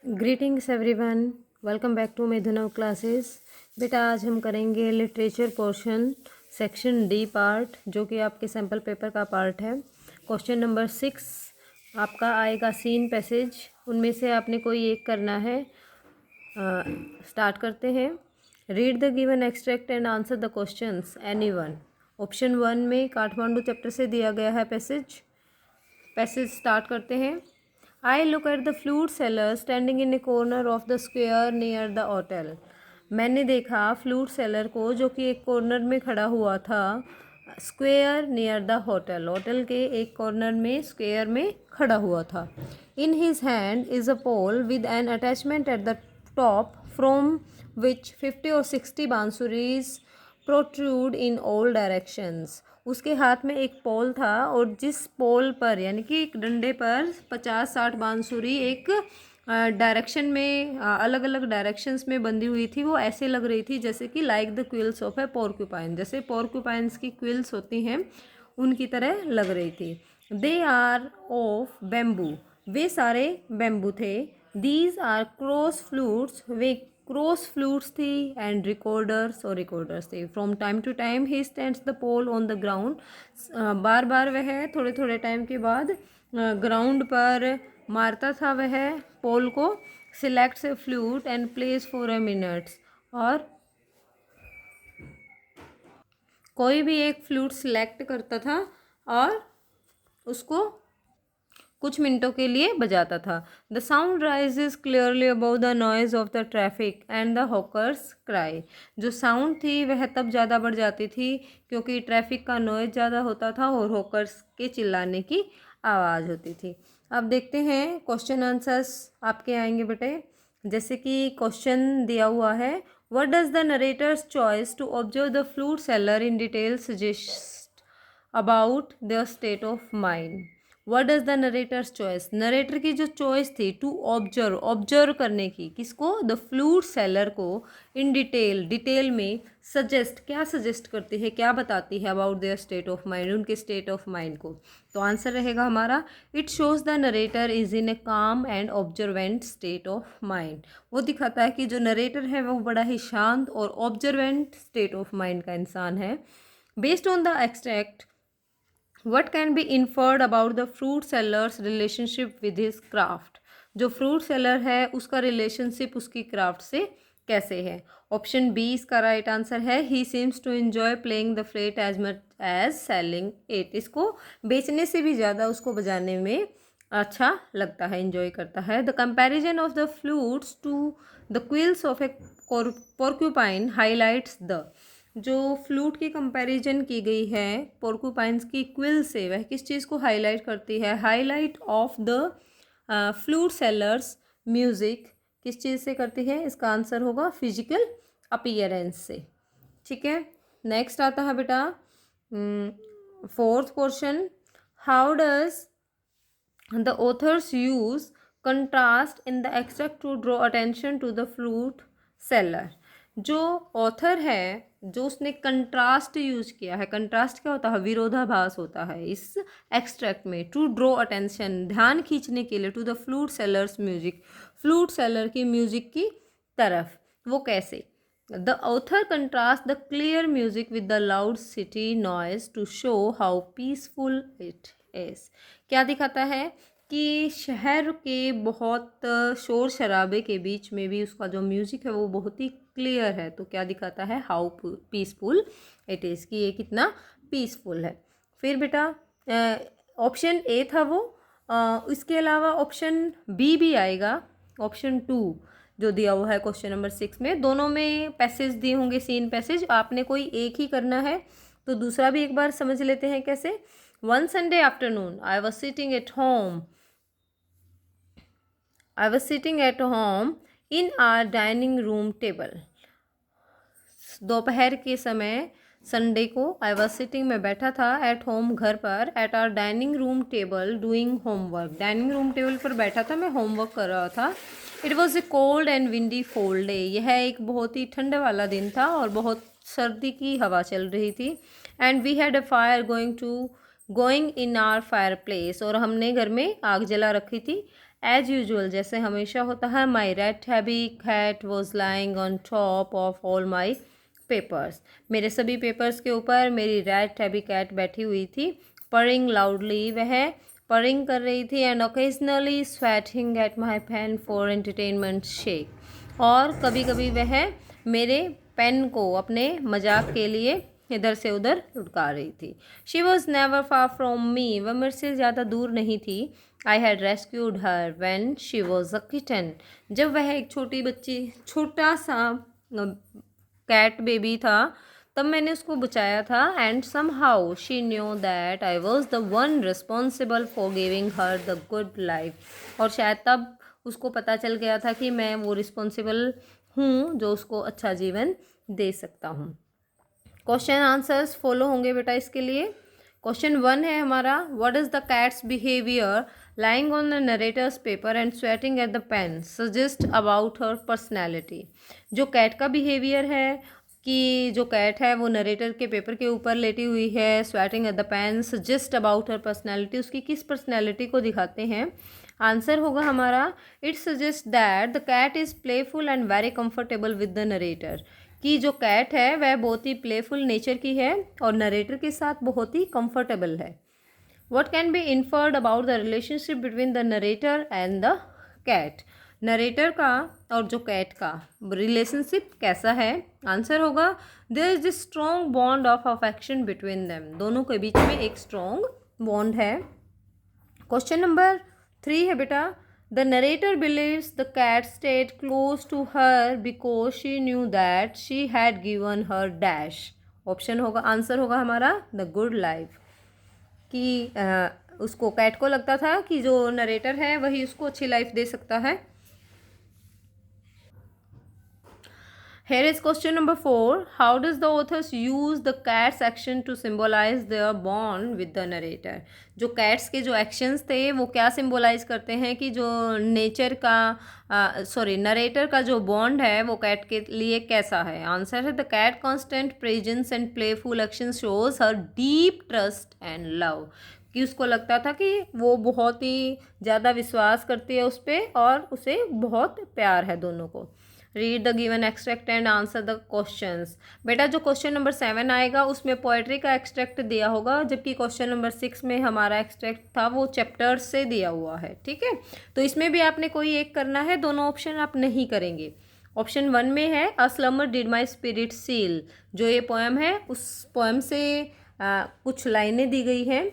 Greetings everyone, welcome back to मेधुनव classes. बेटा आज हम करेंगे literature portion section D part, जो कि आपके सैम्पल पेपर का पार्ट है। क्वेश्चन नंबर 6 आपका आएगा सीन पैसेज। उनमें से आपने कोई एक करना है। स्टार्ट करते हैं। Read the given extract and answer the questions anyone. Option 1 में काठमांडू चैप्टर से दिया गया है पैसेज स्टार्ट करते हैं। I look at the flute seller standing in a corner of the square near the hotel. मैंने देखा फ्लूट सेलर को जो कि एक कॉर्नर में खड़ा हुआ था, square near the hotel, hotel के एक कॉर्नर में स्क्वेयर में खड़ा हुआ था। In his hand is a pole with an attachment at the top from which 50 or 60 बांसुरीज प्रोट्रूड इन ऑल डायरेक्शंस। उसके हाथ में एक पोल था और जिस पोल पर यानी कि एक डंडे पर 50-60 बांसुरी एक डायरेक्शन में अलग अलग डायरेक्शंस में बंधी हुई थी। वो ऐसे लग रही थी जैसे कि like the quills of a porcupine, जैसे पोर्क्यूपाइंस की क्विल्स होती हैं उनकी तरह लग रही थी। दे आर ऑफ बेम्बू, वे सारे बेम्बू थे। दीज आर क्रॉस फ्लूट्स, वे क्रॉस फ्लूट्स थी। एंड रिकॉर्डर्स थे। From time to time he stands the pole on the ground, बार बार वह थोड़े थोड़े टाइम के बाद ग्राउंड पर मारता था वह पोल को। Selects a flute and place for a minutes, और कोई भी एक फ्लूट सिलेक्ट करता था और उसको कुछ मिनटों के लिए बजाता था। The sound rises clearly above the noise of the traffic and the hawkers cry. जो साउंड थी वह तब ज़्यादा बढ़ जाती थी क्योंकि ट्रैफिक का नॉइज ज़्यादा होता था और हॉकर्स के चिल्लाने की आवाज़ होती थी। अब देखते हैं क्वेश्चन आंसर्स आपके आएंगे बेटे। जैसे कि क्वेश्चन दिया हुआ है, what does the narrator's choice to observe the flute seller in detail suggest about the state of mind. What does the narrator's choice, narrator की जो चॉइस थी टू ऑब्जर्व करने की, किसको, द फ्लूट सेलर को, इन डिटेल में suggest, क्या suggest करती है, क्या बताती है about their state of mind, उनके स्टेट ऑफ माइंड को। तो आंसर रहेगा हमारा, it shows the narrator is in a calm and observant state of mind. वो दिखाता है कि जो नरेटर है वो बड़ा ही शांत और ऑब्जर्वेंट स्टेट ऑफ माइंड का इंसान है। Based on the extract, what can be inferred about the fruit seller's relationship with his craft। जो फ्रूट सेलर है उसका रिलेशनशिप उसकी क्राफ्ट से कैसे है। ऑप्शन बी इसका राइट आंसर है, he seems to enjoy playing the flute as much as selling it. इसको बेचने से भी ज़्यादा उसको बजाने में अच्छा लगता है, एंजॉय करता है। The comparison of the flutes to the quills of a porcupine highlights the, जो फ्लूट की कंपैरिजन की गई है पोर्क्यूपाइंस की क्विल से, वह किस चीज़ को हाईलाइट करती है, highlight of the flute sellers music किस चीज़ से करती है। इसका आंसर होगा फिजिकल अपीयरेंस से। ठीक है, नेक्स्ट आता है बेटा fourth portion, how does the author's use contrast in the extract to draw attention to the flute seller. जो ऑथर है जो उसने कंट्रास्ट यूज किया है, कंट्रास्ट क्या होता है, विरोधाभास होता है इस एक्सट्रैक्ट में। टू ड्रॉ अटेंशन, ध्यान खींचने के लिए, to the flute seller's music, flute seller की म्यूजिक की तरफ। वो कैसे, the author contrast the clear music with the loud city noise to show how peaceful it is. क्या दिखाता है कि शहर के बहुत शोर शराबे के बीच में भी उसका जो म्यूज़िक है वो बहुत ही क्लियर है। तो क्या दिखाता है, हाउ पीसफुल इट इज़, कि ये कितना पीसफुल है। फिर बेटा ऑप्शन ए था वो, इसके अलावा ऑप्शन बी भी आएगा, ऑप्शन 2 जो दिया हुआ है क्वेश्चन नंबर 6 में। दोनों में पैसेज दिए होंगे, सीन पैसेज, आपने कोई एक ही करना है। तो दूसरा भी एक बार समझ लेते हैं कैसे। One Sunday afternoon I was sitting at home, I was sitting at home in our dining room table। दोपहर के समय संडे को आई वॉज सिटिंग में बैठा था, एट होम घर पर, at our dining room table doing homework. Dining room table पर बैठा था, मैं होमवर्क कर रहा था। It was a cold and windy fall day, यह एक बहुत ही ठंडे वाला दिन था और बहुत सर्दी की हवा चल रही थी। And we had a fire going in our fireplace, और हमने घर में आग जला रखी थी। एज यूजुअल, जैसे हमेशा होता है, my red heavy cat was lying on top of all my papers. मेरे सभी पेपर्स के ऊपर मेरी रेड हैवी कैट बैठी हुई थी। परिंग लाउडली, वह परिंग कर रही थी। And occasionally swatting at my pen for entertainment sake, और कभी कभी वह मेरे पेन को अपने मजाक के लिए इधर से उधर लुढ़का रही थी। She was never far from me, वह मेरे से ज़्यादा दूर नहीं थी। I had rescued her when she was a kitten, जब वह एक छोटी बच्ची, छोटा सा कैट बेबी था, तब मैंने उसको बचाया था। And somehow she knew that I was the one responsible for giving her the good life, और शायद तब उसको पता चल गया था कि मैं वो रिस्पॉन्सिबल हूँ जो उसको अच्छा जीवन दे सकता हूँ। क्वेश्चन आंसर्स फॉलो होंगे बेटा इसके लिए। क्वेश्चन 1 है हमारा, what is the cat's behaviour lying on the narrator's paper and sweating at the pen suggest about her personality. जो कैट का बिहेवियर है कि जो कैट है वो नरेटर के पेपर के ऊपर लेटी हुई है, sweating at the pen, suggest about her personality, उसकी किस पर्सनैलिटी को दिखाते हैं। आंसर होगा हमारा, it suggest that the cat is playful and very comfortable with the narrator, कि जो कैट है वह बहुत ही प्लेफुल नेचर की है और नरेटर के साथ बहुत ही कंफर्टेबल है। What can be inferred about the relationship between the narrator and the cat, narrator का और जो कैट का रिलेशनशिप कैसा है। आंसर होगा, there is a strong bond of affection between them, दोनों के बीच में एक स्ट्रॉन्ग बॉन्ड है। क्वेश्चन नंबर 3 है बेटा, the narrator believes the cat stayed close to her because she knew that she had given her dash. Option होगा, answer होगा हमारा द गुड लाइफ, कि उसको कैट को लगता था कि जो नरेटर है वही उसको अच्छी लाइफ दे सकता है। Here is question number 4. How does the authors use the cat's action to symbolize their bond with the narrator? जो cats के जो actions थे वो क्या symbolize करते हैं कि जो nature का narrator का जो bond है वो cat के लिए कैसा है। आंसर है, the cat constant presence and playful action shows her deep trust and love, कि उसको लगता था कि वो बहुत ही ज़्यादा विश्वास करती है उस पर और उसे बहुत प्यार है दोनों को। Read the given extract and answer the questions. बेटा जो क्वेश्चन नंबर 7 आएगा उसमें पोएट्री का एक्सट्रैक्ट दिया होगा, जबकि क्वेश्चन नंबर 6 में हमारा एक्सट्रैक्ट था वो चैप्टर से दिया हुआ है। ठीक है, तो इसमें भी आपने कोई एक करना है, दोनों ऑप्शन आप नहीं करेंगे। ऑप्शन 1 में है a slumber did my spirit seal, जो ये पोएम है उस पोएम से कुछ लाइनें दी गई हैं।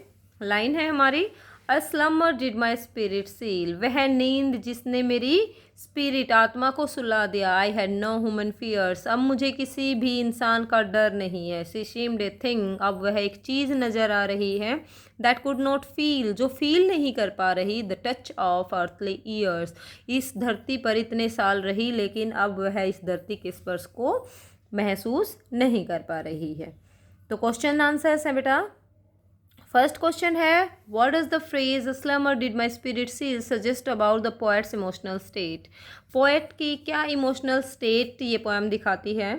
लाइन है हमारी, a slumber did my spirit seal, वह नींद जिसने मेरी स्पिरिट आत्मा को सुला दिया। I had no human fears, अब मुझे किसी भी इंसान का डर नहीं है। शी सीम्ड ए थिंग, अब वह एक चीज़ नज़र आ रही है। दैट कुड नॉट फील, जो फील नहीं कर पा रही। The touch of earthly years, इस धरती पर इतने साल रही लेकिन अब वह इस धरती के स्पर्श को महसूस नहीं कर पा रही है। तो क्वेश्चन आंसर है बेटा, फर्स्ट क्वेश्चन है, what is the phrase a slumber did my spirit seal suggest about the poets emotional state. Poet की क्या इमोशनल स्टेट ये पोएम दिखाती है।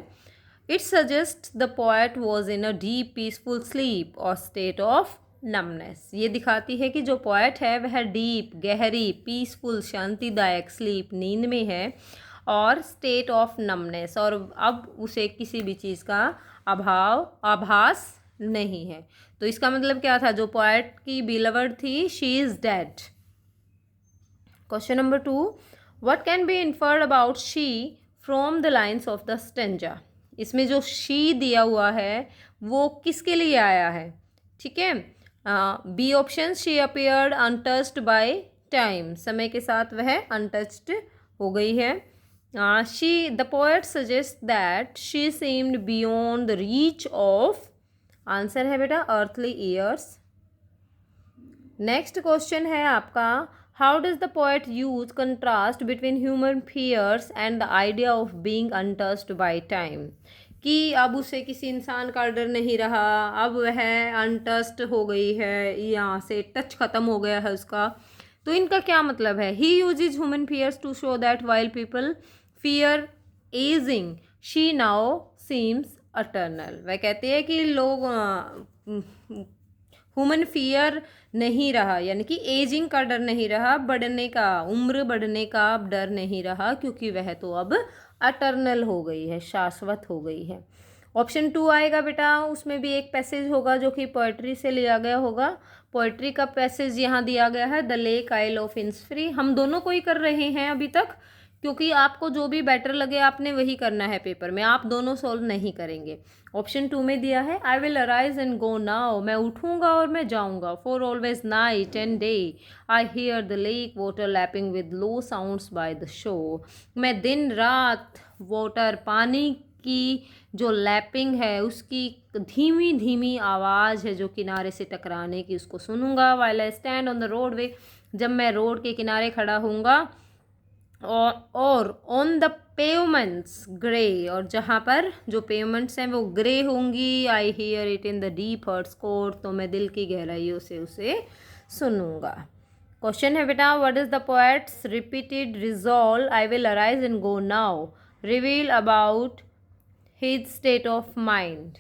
It suggest the poet was in a deep peaceful sleep और state of numbness, ये दिखाती है कि जो पोएट है वह डीप गहरी पीसफुल शांतिदायक स्लीप नींद में है और स्टेट ऑफ नमनेस, और अब उसे किसी भी चीज़ का आभास नहीं है। तो इसका मतलब क्या था, जो पोएट की बिलवर्ड थी she is dead. Question number 2, what can be inferred about she from the lines of the stanza. इसमें जो शी दिया हुआ है वो किसके लिए आया है। ठीक है, B option, she appeared untouched by time, समय के साथ वह अनटच्ड हो गई है। She the poet suggest that she seemed beyond the reach of, answer है बेटा अर्थली ईयर्स। नेक्स्ट क्वेश्चन है आपका, how does the poet use contrast between human fears and the idea of being untouched by time, कि अब उसे किसी इंसान का डर नहीं रहा, अब वह अनटच्ड हो गई है, यहाँ से टच खत्म हो गया है उसका। तो इनका क्या मतलब है। He uses human fears to show that while people fear ageing she now seems eternal, वह कहती है कि लोग ह्यूमन फियर नहीं रहा, यानी कि एजिंग का डर नहीं रहा, बढ़ने का, उम्र बढ़ने का अब डर नहीं रहा, क्योंकि वह तो अब अटर्नल हो गई है, शाश्वत हो गई है। ऑप्शन 2 आएगा बेटा, उसमें भी एक पैसेज होगा जो कि पोएट्री से लिया गया होगा। पोएट्री का पैसेज यहाँ दिया गया है, द लेक आइल ऑफ इन्सफ्री। हम दोनों को ही कर रहे हैं अभी तक, क्योंकि आपको जो भी बेटर लगे आपने वही करना है पेपर में, आप दोनों सॉल्व नहीं करेंगे। ऑप्शन 2 में दिया है, आई will arise and go now, मैं उठूंगा और मैं जाऊंगा। For always night and day I hear the lake water lapping with low sounds by the shore, मैं दिन रात वाटर, पानी की जो लैपिंग है उसकी धीमी धीमी आवाज़ है जो किनारे से टकराने की, उसको सुनूंगा। While I stand on the road वे, जब मैं रोड के किनारे खड़ा होऊंगा, और ऑन द पेवमेंट्स ग्रे, और जहाँ पर जो पेवमेंट्स हैं वो ग्रे होंगी। I hear it in the deep heart's core, तो मैं दिल की गहराइयों से उसे सुनूंगा। क्वेश्चन है बेटा, what is the poet's repeated resolve I will arise and go now reveal about his state of mind.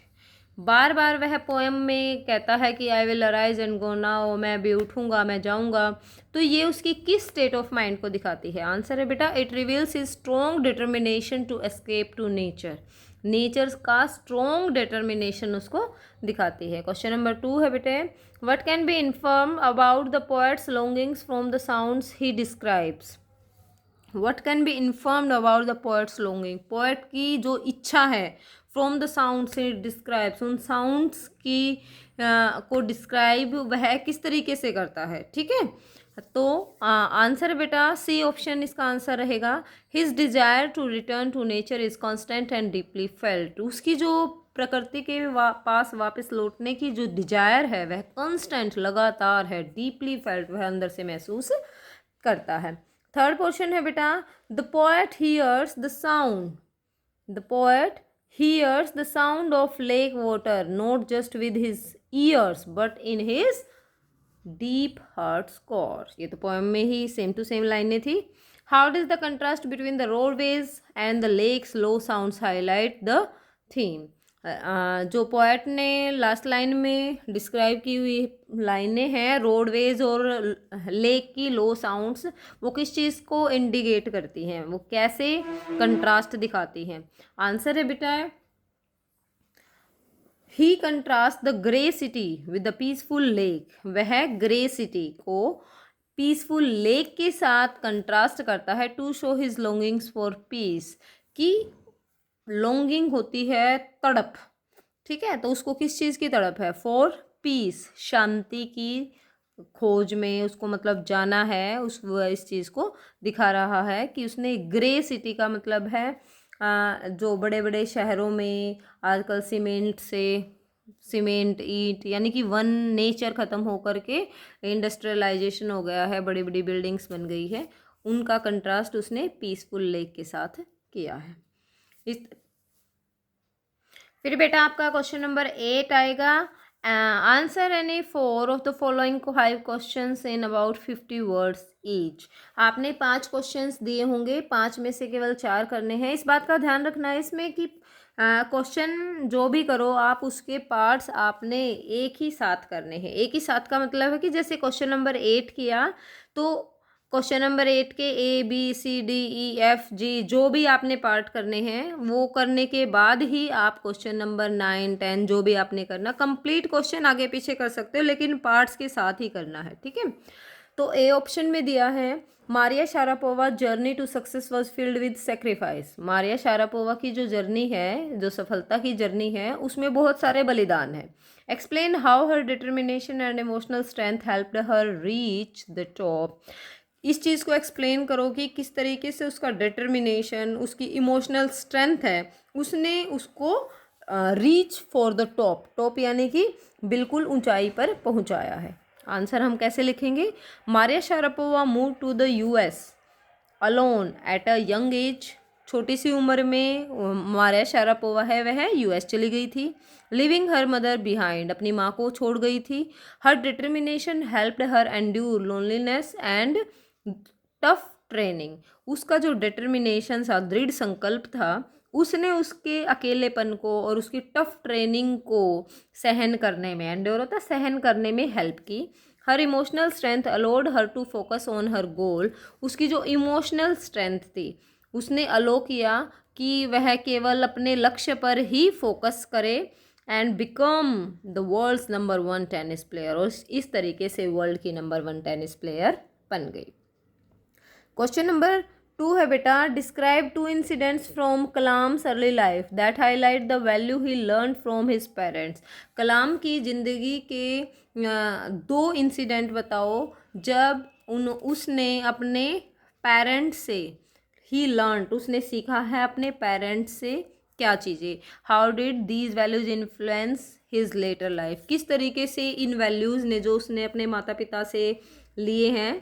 बार बार वह पोएम में कहता है कि I will arise and go now, मैं अभी उठूंगा, मैं जाऊंगा, तो ये उसकी किस स्टेट ऑफ माइंड को दिखाती है? आंसर है बेटा, it reveals his strong determination to escape to nature. Nature का स्ट्रॉन्ग डिटर्मिनेशन उसको दिखाती है। क्वेश्चन नंबर 2 है बेटे, what can be infer about the poet's longings from the sounds he describes. What can be informed about the poet's longing, poet की जो इच्छा है, from the sounds he describes, उन साउंड्स की को डिस्क्राइब वह किस तरीके से करता है, ठीक है। तो आंसर बेटा सी ऑप्शन इसका आंसर रहेगा, his desire to return to nature is constant and deeply felt. उसकी जो प्रकृति के पास वापस लौटने की जो डिजायर है वह कॉन्स्टेंट, लगातार है, डीपली फेल्ट, वह अंदर से महसूस करता है। थर्ड पोर्शन है बेटा, the poet hears the sound, the poet hears the sound of lake water not just with his ears but in his deep heart's core। ये तो पोएम में ही सेम टू सेम लाइनें थी। How does the contrast between the roadways and the lake's low sounds highlight the theme. जो poet ने last line में describe की हुई लाइनें हैं, रोडवेज और लेक की लो साउंड्स, वो किस चीज़ को इंडिकेट करती हैं, वो कैसे कंट्रास्ट दिखाती हैं? आंसर है बेटा, he contrasts the grey city with the peaceful lake. वह ग्रे सिटी को पीसफुल लेक के साथ कंट्रास्ट करता है, to show his longings for peace, की लॉन्गिंग होती है तड़प, ठीक है। तो उसको किस चीज़ की तड़प है? फॉर पीस, शांति की खोज में उसको मतलब जाना है, इस चीज़ को दिखा रहा है कि उसने ग्रे सिटी का मतलब है जो बड़े बड़े शहरों में आजकल सीमेंट ईंट, यानी कि वन नेचर ख़त्म होकर के इंडस्ट्रियलाइजेशन हो गया है, बड़ी बड़ी बिल्डिंग्स बन गई है, उनका कंट्रास्ट उसने पीसफुल लेक के साथ किया है। फिर बेटा आपका क्वेश्चन नंबर 8 आएगा, answer any 4 of the following 5 questions in about 50 words each. आपने 5 क्वेश्चंस दिए होंगे, 5 में से केवल 4 करने हैं। इस बात का ध्यान रखना है इसमें कि क्वेश्चन जो भी करो आप उसके पार्ट्स आपने एक ही साथ करने हैं। एक ही साथ का मतलब है कि जैसे क्वेश्चन नंबर 8 किया तो क्वेश्चन नंबर 8 के ABCDEFG जो भी आपने पार्ट करने हैं वो करने के बाद ही आप क्वेश्चन नंबर 9 10 जो भी आपने करना, कंप्लीट क्वेश्चन आगे पीछे कर सकते हो लेकिन पार्ट्स के साथ ही करना है, ठीक है। तो ए ऑप्शन में दिया है, Maria Sharapova journey to success was filled with sacrifice. Maria Sharapova की जो जर्नी है, जो सफलता की जर्नी है, उसमें बहुत सारे बलिदान है। Explain how her determination and emotional strength helped her reach the top. इस चीज़ को एक्सप्लेन करो कि किस तरीके से उसका डिटर्मिनेशन, उसकी इमोशनल स्ट्रेंथ है, उसने उसको reach for the top, top यानी कि बिल्कुल ऊंचाई पर पहुंचाया है। आंसर हम कैसे लिखेंगे? Maria Sharapova move to the US alone at a young age. छोटी सी उम्र में मारिया शारापोवा है वह US चली गई थी। लिविंग हर मदर बिहाइंड, अपनी माँ को छोड़ गई थी। Her determination helped her endure loneliness and tough training. उसका जो डिटर्मिनेशन था, दृढ़ संकल्प था, उसने उसके अकेलेपन को और उसकी टफ ट्रेनिंग को सहन करने में, एंड्योर होता है सहन करने में, हेल्प की। Her emotional strength allowed her to focus on her goal. उसकी जो इमोशनल स्ट्रेंथ थी उसने अलो किया कि वह केवल अपने लक्ष्य पर ही फोकस करे and become the world's number 1 tennis player, और इस तरीके से वर्ल्ड की नंबर 1 टेनिस प्लेयर बन गई। क्वेश्चन नंबर 2 है बेटा, describe 2 incidents from Kalam's early life that highlight the value he learn from his parents. Kalam की ज़िंदगी के 2 इंसिडेंट बताओ जब उसने अपने पेरेंट्स से, ही लर्न उसने सीखा है अपने पेरेंट्स से क्या चीज़ें। How did these values influence his later life, किस तरीके से इन वैल्यूज़ ने जो उसने अपने माता पिता से लिए हैं,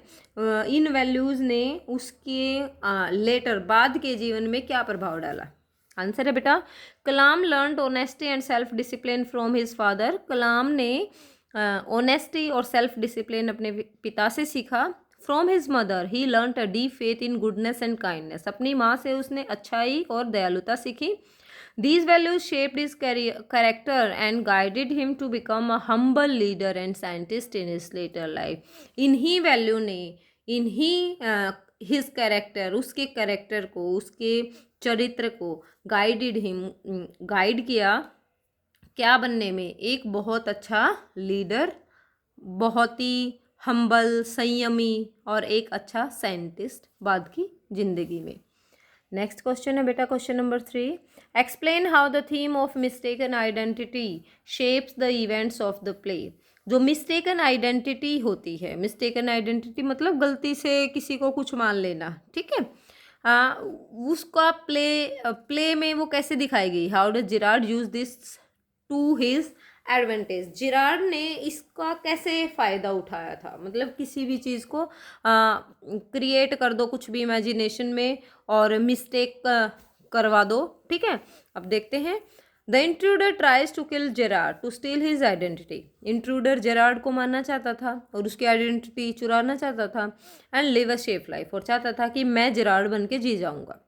इन वैल्यूज़ ने उसके लेटर बाद के जीवन में क्या प्रभाव डाला। आंसर है बेटा, Kalam learned honesty and self discipline from his father. Kalam ने ऑनेस्टी और सेल्फ डिसिप्लिन अपने पिता से सीखा। From his mother he learn a deep faith in goodness and kindness, अपनी माँ से उसने अच्छाई और दयालुता सीखी। These values shaped his character and guided him to become a humble leader and scientist in his later life. इन्हीं value ने, इन्हीं हिज कैरेक्टर, उसके कैरेक्टर को, उसके चरित्र को गाइड किया क्या बनने में, एक बहुत अच्छा लीडर, बहुत ही हम्बल, संयमी और एक अच्छा साइंटिस्ट बाद की जिंदगी में। नेक्स्ट क्वेश्चन है बेटा question number 3, explain how the theme of mistaken identity shapes the events of the play. जो मिस्टेकन आइडेंटिटी होती है, मिस्टेकन आइडेंटिटी मतलब गलती से किसी को कुछ मान लेना, ठीक है, उसका प्ले में वो कैसे दिखाई गई। How does Gerard use this to his advantage, Gerard ने इसका कैसे फ़ायदा उठाया था, मतलब किसी भी चीज़ को क्रिएट कर दो कुछ भी इमेजिनेशन में और मिस्टेक करवा दो, ठीक है। अब देखते हैं, the intruder tries to kill Gerard to steal his identity. Intruder Gerard को मारना चाहता था और उसकी आइडेंटिटी चुराना चाहता था and live a safe life, और चाहता था कि मैं जेरार्ड बन के जी जाऊँगा।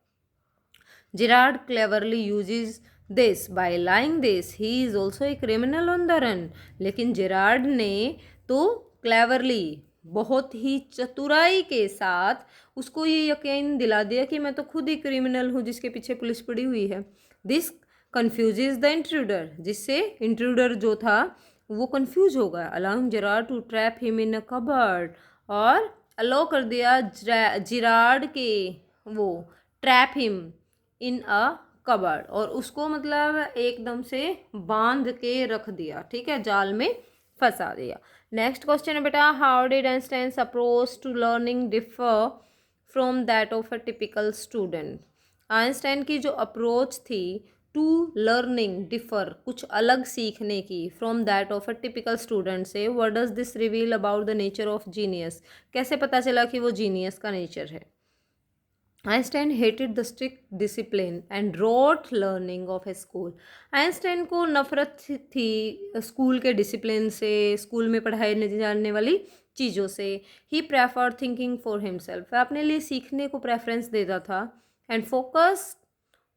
Gerard cleverly uses this by lying this he is also a criminal on the run. लेकिन जेरार्ड ने तो क्लेवरली, बहुत ही चतुराई के साथ उसको ये यकीन दिला दिया कि मैं तो खुद ही क्रिमिनल हूँ जिसके पीछे पुलिस पड़ी हुई है। दिस कन्फ्यूजेज द इंट्रूडर, जिससे इंट्रूडर जो था वो कन्फ्यूज हो गया। Allowing Gerard to trap him in a cupboard, और अलाउ कर दिया जेरार्ड के वो trap him in a cupboard, और उसको मतलब एकदम से बांध के रख दिया, ठीक है, जाल में फंसा दिया। नेक्स्ट क्वेश्चन है बेटा, how did Einstein's approach to learning differ from that of a typical student. Einstein की जो अप्रोच थी टू लर्निंग डिफर, कुछ अलग सीखने की, from that of a typical student से। What does this reveal about the nature of genius, कैसे पता चला कि वो जीनियस का नेचर है। Einstein hated the strict discipline and rote learning of a school. Einstein को नफरत थी स्कूल के डिसिप्लिन से, स्कूल में पढ़ाई नहीं जाने वाली चीज़ों से। ही प्रेफर थिंकिंग फॉर हिमसेल्फ, वह अपने लिए सीखने को प्रेफरेंस देता था। And focus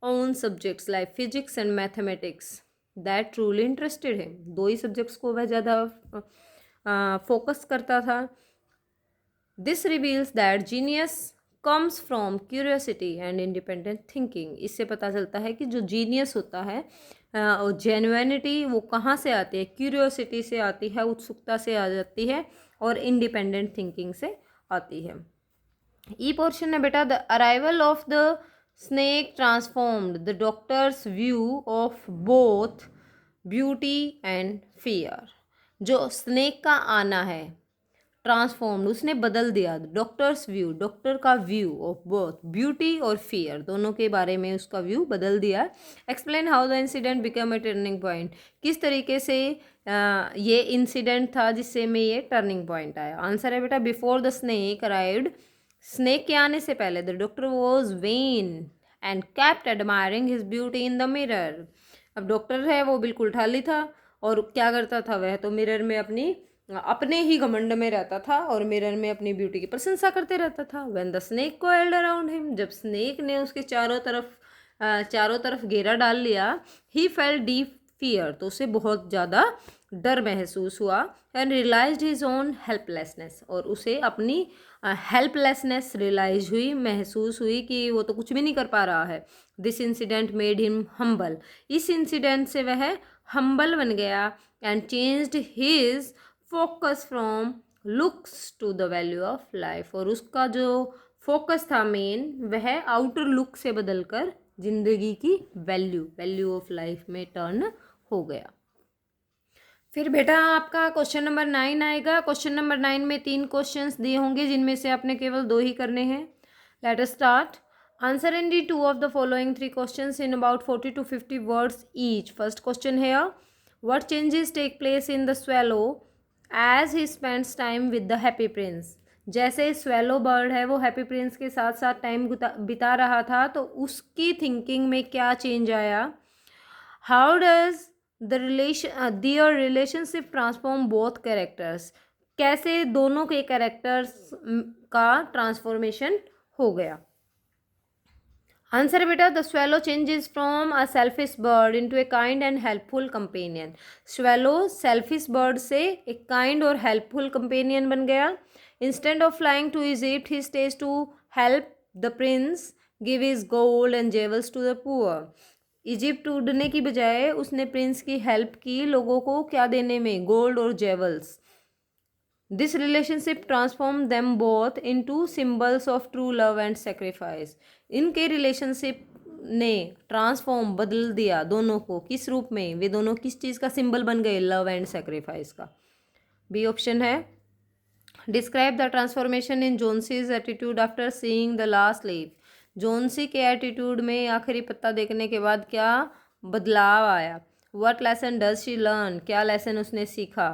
on subjects like physics and mathematics that truly interested him. 2 he subjects को वह ज़्यादा फोकस करता था। This reveals that genius comes from curiosity and independent thinking. इससे पता चलता है कि जो जीनियस होता है और जेन्युइनिटी वो कहाँ से आती है, क्यूरियोसिटी से आती है, उत्सुकता से आ जाती है, और इंडिपेंडेंट थिंकिंग से आती है। ई पोर्शन है बेटा, the arrival of the snake transformed the doctors view of both beauty and fear. जो स्नेक का आना है ट्रांसफॉर्म्ड, उसने बदल दिया डॉक्टर्स व्यू, डॉक्टर का व्यू ऑफ बोथ ब्यूटी और फियर, दोनों के बारे में उसका व्यू बदल दिया। Explain how the incident become a turning point, किस तरीके से ये इंसिडेंट था जिससे में ये टर्निंग पॉइंट आया। आंसर है बेटा, before the snake arrived, snake के आने से पहले the doctor was when and kept admiring his beauty in the mirror. अब डॉक्टर है वो बिल्कुल ठाली था, और क्या करता था वह तो मिरर में अपने ही घमंड में रहता था और मिरर में अपनी ब्यूटी की प्रशंसा करते रहता था। When the snake coiled around him, जब स्नेक ने उसके चारों तरफ चारों तरफ घेरा डाल लिया, ही फेल्ट डीप फियर, तो उसे बहुत ज़्यादा डर महसूस हुआ, and realised his own helplessness, और उसे अपनी हेल्पलेसनेस रियलाइज हुई, महसूस हुई कि वो तो कुछ भी नहीं कर पा रहा है. This incident made him humble, इस इंसिडेंट से वह हम्बल बन गया, and changed his focus from looks to the value of life, और उसका जो फोकस था मेन, वह आउटर लुक से बदलकर जिंदगी की वैल्यू ऑफ लाइफ में टर्न हो गया. फिर बेटा आपका क्वेश्चन नंबर 9 आएगा. क्वेश्चन नंबर 9 में 3 क्वेश्चंस दिए होंगे, जिनमें से आपने केवल 2 ही करने हैं. Let us start. Answer any 2 of the following 3 questions in about 40 to 50 words each. First question है, what changes take place in the swallow as he spends time with the happy prince. जैसे swallow bird है वो happy Prince के साथ साथ time बिता रहा था, तो उसकी थिंकिंग में क्या चेंज आया. How does their relationship transform both characters, कैसे दोनों के कैरेक्टर्स का ट्रांसफॉर्मेशन हो गया. आंसर बेटा, the swallow changes from a selfish bird into a kind and helpful companion. Swallow selfish bird से एक काइंड और हेल्पफुल कंपेनियन बन गया. Instead of flying to Egypt he stays to help the prince give his gold and jewels to the poor. Egypt उड़ने की बजाय उसने Prince की हेल्प की, लोगों को क्या देने में, गोल्ड और jewels. This relationship transform them both into symbols of true love and sacrifice. इनके रिलेशनशिप ने ट्रांसफॉर्म बदल दिया दोनों को, किस रूप में, वे दोनों किस चीज़ का सिंबल बन गए, लव एंड सेक्रीफाइस का. बी ऑप्शन है. Describe the transformation in Johnsy's attitude after seeing the last leaf. Johnsy के एटीट्यूड में आखिरी पत्ता देखने के बाद क्या बदलाव आया. What lesson does she learn, क्या लेसन उसने सीखा.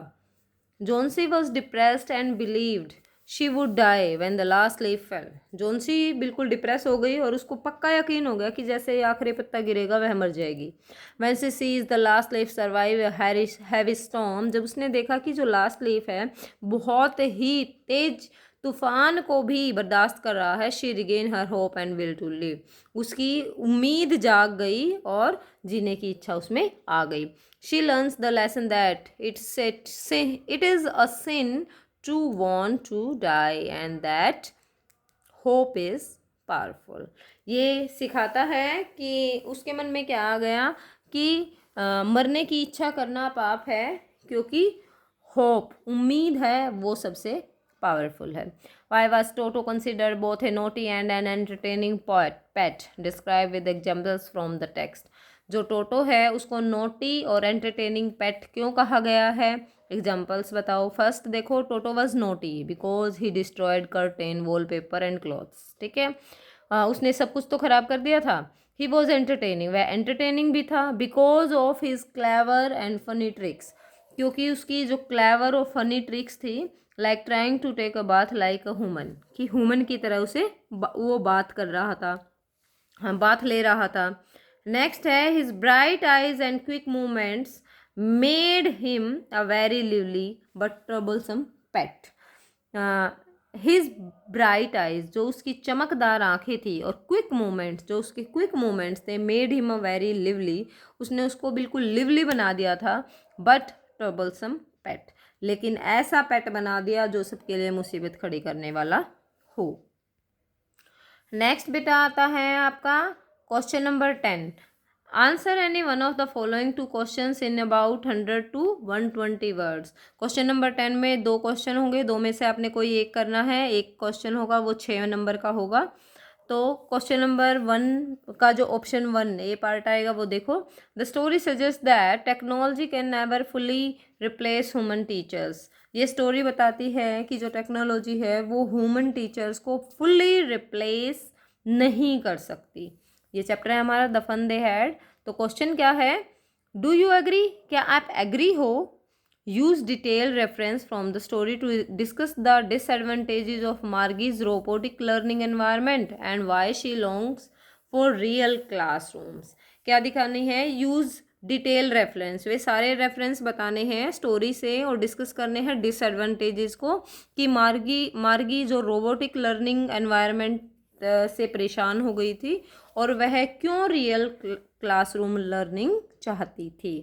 Johnsy was depressed and believed she would die when the last leaf fell. Johnsy बिल्कुल डिप्रेस हो गई और उसको पक्का यकीन हो गया कि जैसे आखिरी पत्ता गिरेगा वह मर जाएगी. When she sees the last leaf survive heavy storm, जब उसने देखा कि जो लास्ट लीफ है बहुत ही तेज तूफान को भी बर्दाश्त कर रहा है, she regain her hope and will to live, उसकी उम्मीद जाग गई और जीने की इच्छा उसमें आ गई. She learns the lesson that it is a sin to want to die and that hope is powerful. ये सिखाता है कि उसके मन में क्या आ गया कि मरने की इच्छा करना पाप है, क्योंकि होप, उम्मीद है, वो सबसे पावरफुल है. Why was Toto considered both a naughty and an entertaining pet? Describe with examples from the text. जो टोटो है उसको नोटी और एंटरटेनिंग पेट क्यों कहा गया है, एग्जाम्पल्स बताओ. फर्स्ट देखो, Toto was naughty because he destroyed curtain, wallpaper and clothes. ठीक है, उसने सब कुछ तो खराब कर दिया था. ही वॉज एंटरटेनिंग, वह एंटरटेनिंग भी था because of his clever and funny tricks, क्योंकि उसकी जो क्लेवर और फनी ट्रिक्स थी. Like trying to take a bath like a human, कि ह्यूमन की तरह उसे वो बात कर रहा था, हाँ बात ले रहा था. नेक्स्ट है, his bright eyes and quick movements made him a very lively but troublesome pet. His bright eyes, जो उसकी चमकदार आंखें थी, और क्विक मूवमेंट्स, जो उसके क्विक मूवमेंट्स थे, made him a very lively, उसने उसको बिल्कुल लिवली बना दिया था, बट ट्रबलसम पेट, लेकिन ऐसा पेट बना दिया जो सबके लिए मुसीबत खड़ी करने वाला हो. नेक्स्ट बेटा आता है आपका question number 10. Answer any one of the following 2 questions in about 100 to 120 words. Question number 10 में 2 क्वेश्चन होंगे, 2 में से आपने कोई एक करना है. एक क्वेश्चन होगा वो 6 नंबर का होगा. तो क्वेश्चन नंबर 1 का जो ऑप्शन 1 ए पार्ट आएगा वो देखो. The story suggest that technology can never fully replace human teachers. ये स्टोरी बताती है कि जो टेक्नोलॉजी है वो ह्यूमन टीचर्स को फुल्ली रिप्लेस नहीं कर सकती. ये चैप्टर है हमारा द फन दे हैड. तो क्वेश्चन क्या है, डू यू एग्री, क्या आप एग्री हो. Use detail reference from the story to discuss the disadvantages of Margie's robotic learning environment and why she longs for real classrooms. क्या दिखानी है, use detail reference, वे सारे रेफरेंस बताने हैं स्टोरी से और डिस्कस करने हैं डिसएडवांटेजेस को, कि मार्गी जो रोबोटिक लर्निंग एनवायरनमेंट से परेशान हो गई थी और वह क्यों रियल क्लासरूम लर्निंग चाहती थी।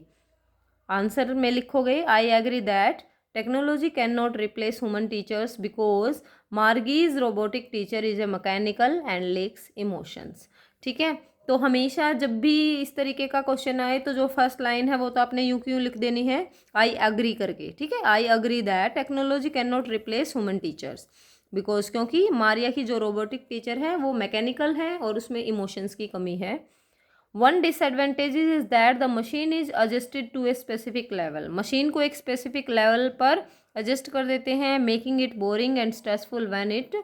आंसर में लिखोगे I agree that technology can not replace human teachers because Margie's robotic teacher is a mechanical and lacks emotions. ठीक है, तो हमेशा जब भी इस तरीके का क्वेश्चन आए तो जो फर्स्ट लाइन है वो तो आपने यूं क्यों लिख देनी है, आई एग्री करके। ठीक है, I agree that technology can not replace human teachers because, क्योंकि मारिया की जो रोबोटिक टीचर है वो मैकेनिकल है और उसमें इमोशंस की कमी है। One disadvantage is that the machine is adjusted to a specific level, machine को एक स्पेसिफिक लेवल पर एडजस्ट कर देते हैं, making it boring and stressful when it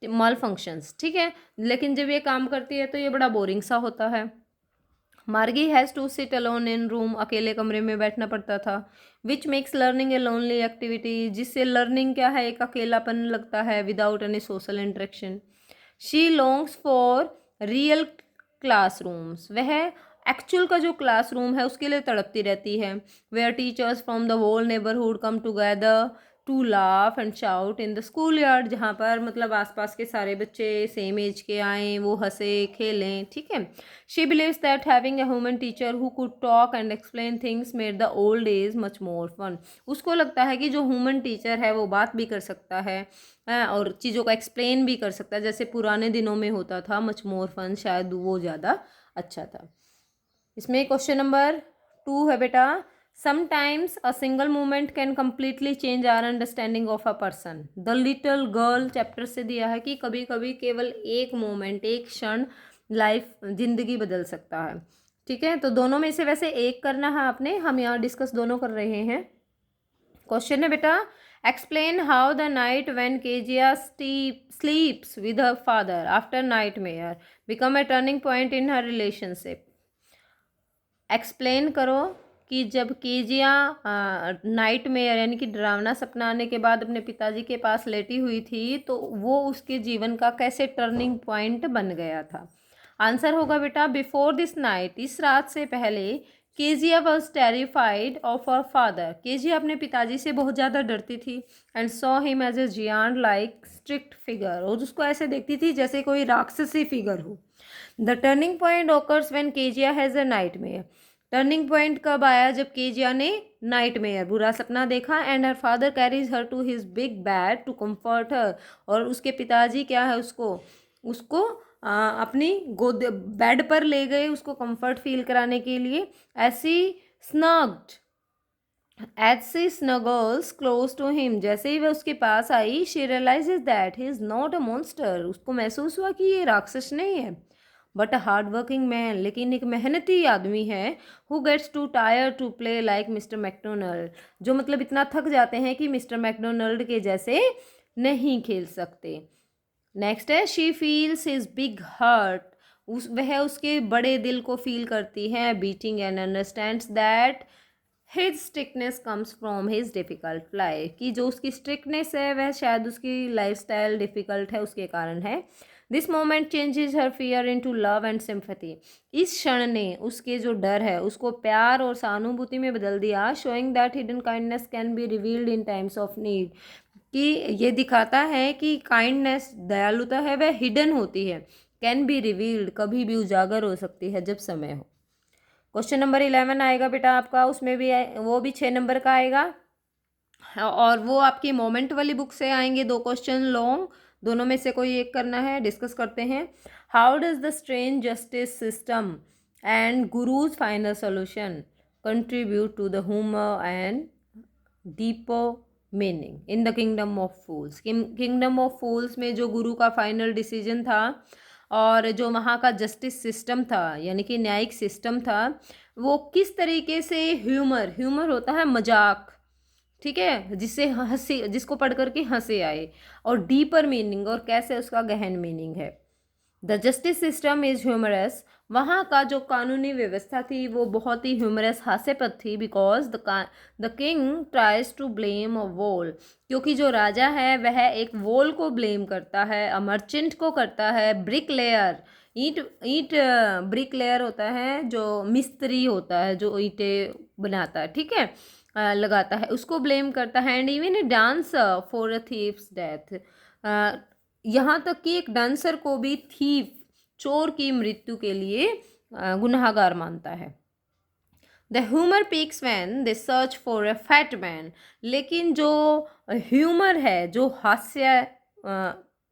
malfunctions. ठीक है, लेकिन जब ये काम करती है तो ये बड़ा बोरिंग सा होता है। Margie has to sit alone in room, अकेले कमरे में बैठना पड़ता था, which makes learning a lonely activity, जिससे लर्निंग क्या है, एक अकेलापन लगता है, without any social interaction. She longs for real classrooms, वह एक्चुअल का जो क्लासरूम है उसके लिए तड़पती रहती है, where teachers from the whole neighbourhood come together to laugh and shout in the school yard, जहाँ पर मतलब आसपास के सारे बच्चे सेम एज के आएँ, वो हंसे खेलें। ठीक है, she believes that having a human teacher who could talk and explain things made the old days much more fun, उसको लगता है कि जो ह्यूमन टीचर है वो बात भी कर सकता है और चीज़ों को एक्सप्लेन भी कर सकता है, जैसे पुराने दिनों में होता था, मच मोर फन, शायद वो ज़्यादा अच्छा था। इसमें क्वेश्चन नंबर 2 है बेटा, sometimes a single moment can completely change our understanding of a person. The little girl chapter से दिया है कि कभी कभी केवल एक मोमेंट, एक क्षण लाइफ जिंदगी बदल सकता है। ठीक है, तो दोनों में से वैसे एक करना है आपने, हम यहाँ डिस्कस दोनों कर रहे हैं। क्वेश्चन है बेटा, explain how the night when Kezia स्लीप्स with her father after nightmare become a turning point in her relationship. Explain करो कि जब केजिया नाइटमेयर यानी कि डरावना सपना आने के बाद अपने पिताजी के पास लेटी हुई थी तो वो उसके जीवन का कैसे टर्निंग पॉइंट बन गया था। आंसर होगा बेटा, बिफोर दिस नाइट, इस रात से पहले, Kezia was terrified of her father, Kezia अपने पिताजी से बहुत ज़्यादा डरती थी, and saw him as a giant like strict figure, और उसको ऐसे देखती थी जैसे कोई राक्षसी फिगर हो। The turning point occurs when Kezia has a nightmare, turning point कब आया, जब केजिया ने नाइटमेयर बुरा सपना देखा, and her father carries her to his big bed to comfort her, और उसके पिताजी क्या है उसको उसको अपनी गोद बेड पर ले गए उसको कंफर्ट फील कराने के लिए। ऐसी snugged as she snuggles close to him, जैसे ही वह उसके पास आई, she realizes that he is not a monster, उसको महसूस हुआ कि ये राक्षस नहीं है, but a hard working man, लेकिन एक मेहनती आदमी है, who gets too tire to play like mister McDonald, जो मतलब इतना थक जाते हैं कि मिस्टर मैकडोनल्ड के जैसे नहीं खेल सकते। नेक्स्ट है, she feels his big heart, वह उसके बड़े दिल को फील करती है, beating, and understands that his strictness comes from his difficult life, कि जो उसकी स्ट्रिक्टनेस है वह शायद उसकी लाइफ स्टाइल डिफ़िकल्ट है उसके कारण है। This moment changes her fear into love and sympathy, इस क्षण ने उसके जो डर है उसको प्यार और सहानुभूति में बदल दिया, showing that hidden kindness can be revealed in times of need, कि ये दिखाता है कि काइंडनेस, दयालुता है, वह हिडन होती है, कैन बी रिवील्ड, कभी भी उजागर हो सकती है जब समय हो। क्वेश्चन नंबर 11 आएगा बेटा आपका, उसमें भी वो भी 6 नंबर का आएगा, और वो आपकी मोमेंट वाली बुक से आएंगे, 2 क्वेश्चन लॉन्ग, दोनों में से कोई एक करना है। डिस्कस करते हैं। How does the strange justice system and guru's final solution contribute to the humour and deeper meaning in the kingdom of fools. Kingdom of fools में जो गुरु का फाइनल डिसीजन था और जो वहाँ का जस्टिस सिस्टम था यानी कि न्यायिक सिस्टम था, वो किस तरीके से ह्यूमर होता है मजाक, ठीक है, जिससे हंसी, जिसको पढ़ करके हंसी आए, और डीपर मीनिंग, और कैसे उसका गहन मीनिंग है। The justice system is humorous, वहाँ का जो कानूनी व्यवस्था थी वो बहुत ही ह्यूमरस, हास्यपद थी, because the king tries to blame a wall, क्योंकि जो राजा है वह एक वोल को ब्लेम करता है, अ मर्चेंट को करता है, ब्रिक लेयर, ईंट ब्रिक लेयर होता है जो मिस्त्री होता है, जो ईंटें बनाता है, ठीक है, लगाता है, उसको ब्लेम करता है, and even a dance for a thieves death, यहाँ तक कि एक डांसर को भी थीफ, चोर की मृत्यु के लिए गुनाहगार मानता है। The humour peaks when they search for a fat man, लेकिन जो ह्यूमर है, जो हास्य,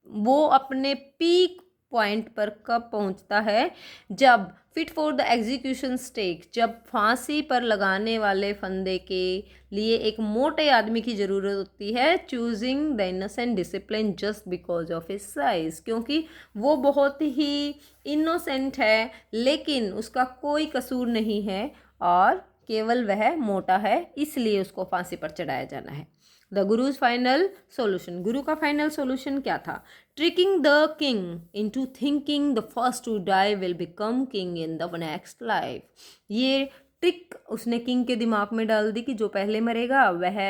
वो अपने पीक पॉइंट पर कब पहुंचता है, जब fit for the execution stake, जब फांसी पर लगाने वाले फंदे के लिए एक मोटे आदमी की ज़रूरत होती है, choosing the innocent discipline just because of his size, क्योंकि वो बहुत ही इनोसेंट है लेकिन उसका कोई कसूर नहीं है और केवल वह मोटा है, इसलिए उसको फांसी पर चढ़ाया जाना है। द गुरुज फाइनल सोल्यूशन, गुरु का फाइनल सोल्यूशन क्या था? Tricking the king into thinking the first to die will become king in the next life. ये ट्रिक उसने किंग के दिमाग में डाल दी कि जो पहले मरेगा वह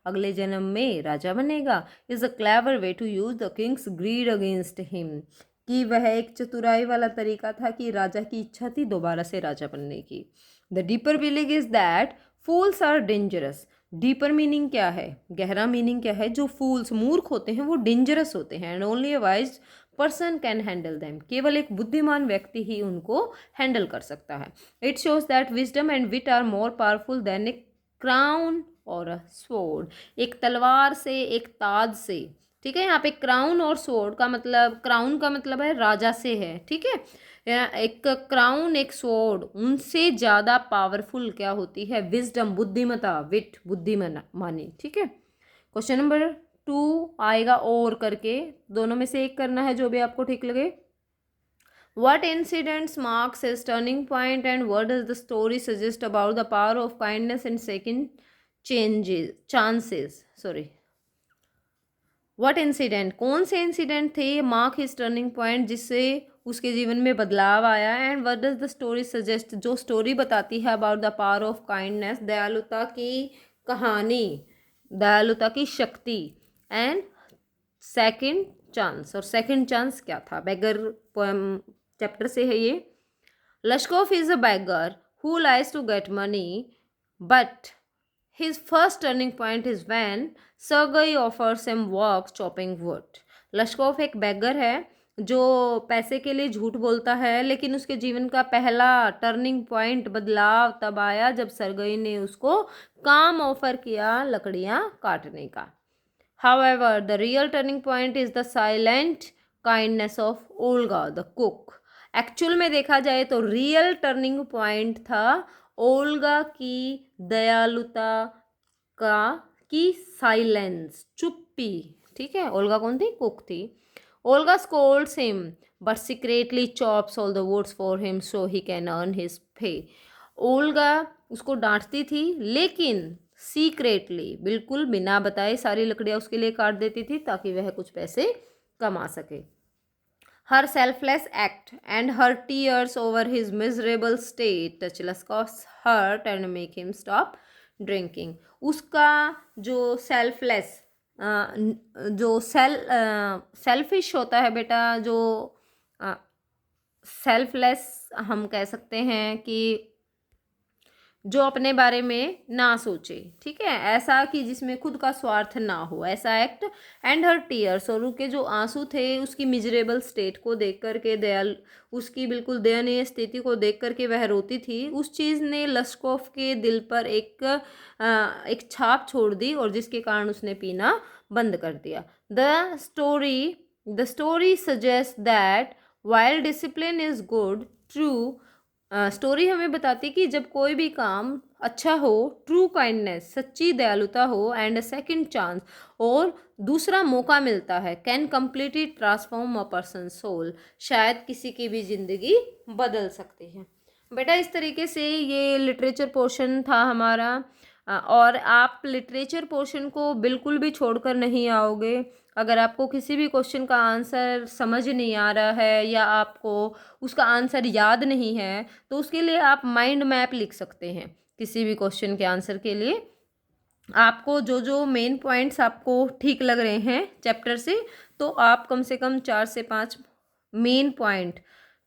अगले जन्म में राजा बनेगा। Is a clever way to use the king's greed against him, कि वह एक चतुराई वाला तरीका था कि राजा की इच्छा थी दोबारा से राजा बनने की। The deeper meaning is that fools are dangerous. Deeper meaning क्या है, गहरा मीनिंग क्या है? जो फूल्स, मूर्ख होते हैं, वो डेंजरस होते हैं, and only a wise person can handle them, केवल एक बुद्धिमान व्यक्ति ही उनको हैंडल कर सकता है। It shows that wisdom and wit are more powerful than a crown और अ स्वॉर्ड। एक तलवार से, एक ताज से, ठीक है। यहाँ पे क्राउन और स्वॉर्ड का मतलब, क्राउन का मतलब है राजा से है, ठीक है। एक क्राउन, एक स्वॉर्ड, उनसे ज़्यादा पावरफुल क्या होती है? विजडम, बुद्धिमता, विट, बुद्धिमानी, ठीक है। क्वेश्चन नंबर 2 आएगा और करके, दोनों में से एक करना है जो भी आपको ठीक लगे। What incidents marks his turning point and what does the story suggest about the power of kindness and second chances? Sorry. What incident, कौन से इंसिडेंट थे मार्क हिज टर्निंग पॉइंट जिससे उसके जीवन में बदलाव आया, and what does the story suggest, जो स्टोरी बताती है about the power of kindness, दयालुता की कहानी, दयालुता की शक्ति, एंड सेकंड चांस। और सेकंड चांस क्या था? बेगर पोएम चैप्टर से है ये। Lushkoff is a beggar who lies to get money, but his first turning point is when Sergei offers him work chopping wood. लश्कोफ एक बैगर है जो पैसे के लिए झूठ बोलता है, लेकिन उसके जीवन का पहला टर्निंग पॉइंट, बदलाव तब आया जब सरगई ने उसको काम ऑफर किया लकड़ियाँ काटने का। However, the real turning point is the silent kindness of Olga, the cook. Actual में देखा जाए तो रियल टर्निंग पॉइंट था ओल्गा की दयालुता का, की साइलेंस, चुप्पी, ठीक है। ओल्गा कौन थी? कुक थी। Olga scolds him but secretly chops all the woods for him so he can earn his pay. Olga उसको डांटती थी लेकिन सीक्रेटली, बिल्कुल बिना बताए, सारी लकड़ियाँ उसके लिए काट देती थी ताकि वह कुछ पैसे कमा सके। Her selfless act and her tears over his miserable state touch Laskov's heart and make him stop drinking. उसका जो सेल्फलेस, जो सेल्फिश होता है बेटा, जो सेल्फलेस हम कह सकते हैं कि जो अपने बारे में ना सोचे, ठीक है, ऐसा कि जिसमें खुद का स्वार्थ ना हो, ऐसा एक्ट। एंड हर टीयर्स, और उसके जो आंसू थे उसकी मिजरेबल स्टेट को देख करके, दयाल, उसकी बिल्कुल दयनीय स्थिति को देख करके वह रोती थी। उस चीज़ ने लश्कोफ के दिल पर एक छाप छोड़ दी और जिसके कारण उसने पीना बंद कर दिया। The story suggest that while discipline is good, true story हमें बताती कि जब कोई भी काम अच्छा हो, ट्रू काइंडनेस, सच्ची दयालुता हो, एंड अ सेकंड चांस, और दूसरा मौका मिलता है, can completely transform a person soul, शायद किसी की भी ज़िंदगी बदल सकती है। बेटा इस तरीके से ये लिटरेचर पोर्शन था हमारा, और आप लिटरेचर पोर्शन को बिल्कुल भी छोड़कर नहीं आओगे। अगर आपको किसी भी क्वेश्चन का आंसर समझ नहीं आ रहा है या आपको उसका आंसर याद नहीं है, तो उसके लिए आप माइंड मैप लिख सकते हैं। किसी भी क्वेश्चन के आंसर के लिए आपको जो जो मेन पॉइंट्स आपको ठीक लग रहे हैं चैप्टर से, तो आप कम से कम 4 से 5 मेन पॉइंट,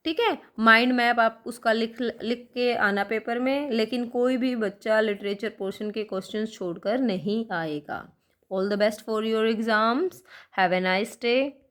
ठीक है, माइंड मैप आप उसका लिख के आना पेपर में। लेकिन कोई भी बच्चा लिटरेचर पोर्शन के क्वेश्चंस छोड़कर नहीं आएगा। All the best for your exams, have a nice day.